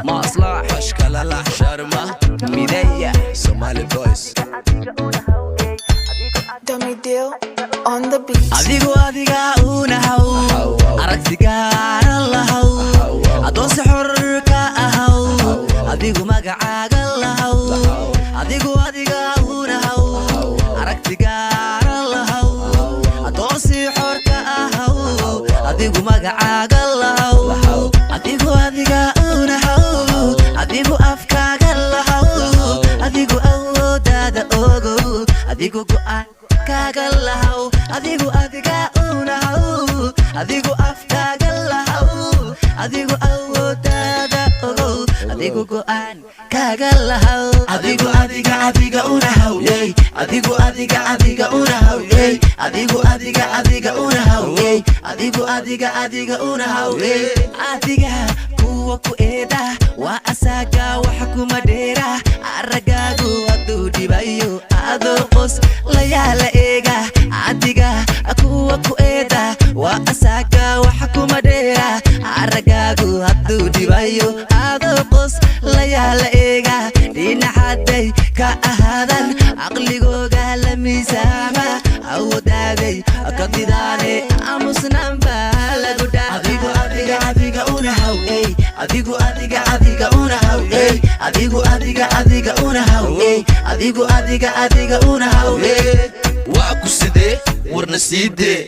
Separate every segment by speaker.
Speaker 1: مصلح
Speaker 2: أشكال الأحشرمة
Speaker 1: ميدية
Speaker 2: Somali voice
Speaker 3: Dummy deal on the beat.
Speaker 1: adigu adiga una haw aragtigaana lahaw adoonsi xorka ahaw adigu magacaaga lahaw adigu adiga una haw aragtigaana lahaw adoonsi xorka ahaw adigu magacaaga lahaw adigu adiga una haw adigu afkaaga lahaw adigu awoodada ogo adigu go'aan kaaga lahaw adigu adiga una haw adigu afkaaga lahaw adigu awoodada ogo adigu go'aan kaaga lahaw
Speaker 4: adigu adiga una haw adigu adiga una haw adigu adiga una haw adigu adiga una haw
Speaker 1: adiga kuwa ku eeda waa asaga wax kuma dheera aragaagu hadduu dhibayo adoo qos la yaala eega adiga kuwa ku eeda waa asaga wax kuma dheera aragaagu hadduu dhibayo adoo qos la yaala eega dhinacaday ka ahaadan caqligooga la miisaama awoodaagay ka didaane aamusnaanba lagu
Speaker 4: adigu adiga una haw adigu adiga una haw adigu adiga una haw adigu adiga una haw
Speaker 2: waa ku sidee warna siidee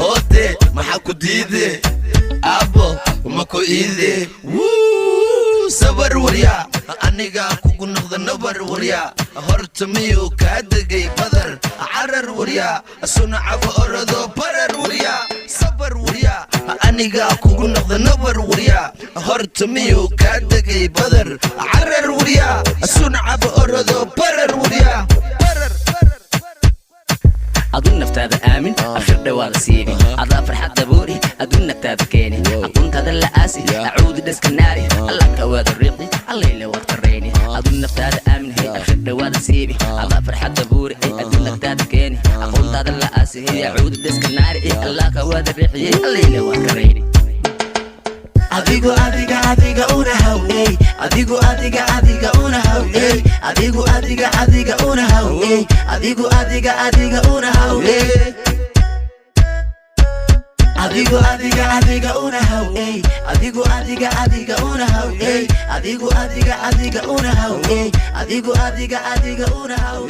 Speaker 2: hoodee maxaa ku diidee abo ma ku iidee sabar waryaa aniga kugu noqda nabar waryaa horta miyuu kaa degay badar carar waryaa sunacaba orado barar waryaa sabar waryaa aniga kugu noqda nabar waryaa horta miyuu kaa degay badar carar waryaa sunacaba orado barar waryaa
Speaker 1: adun naftaada aamin akhir dhawaada siibi adaa farxadda buuri adun naftaada keeni aqoontaada la aasi acuudi dhaska naari alla ka waada riiqdi allayla waad qarayni adun naftaada aamin hay akhir dhawaada siibi adaa farxadda buuri adun naftaada keeni aqoontaada la aasi acuudi dhaska naari alla ka waada riiqdi allayla waad qarayni
Speaker 4: adigu adiga una haw adigu adiga una haw adigu adiga una haw adigu adiga una haw adigu adiga una haw adigu adiga una haw adigu adiga una haw adigu adiga una haw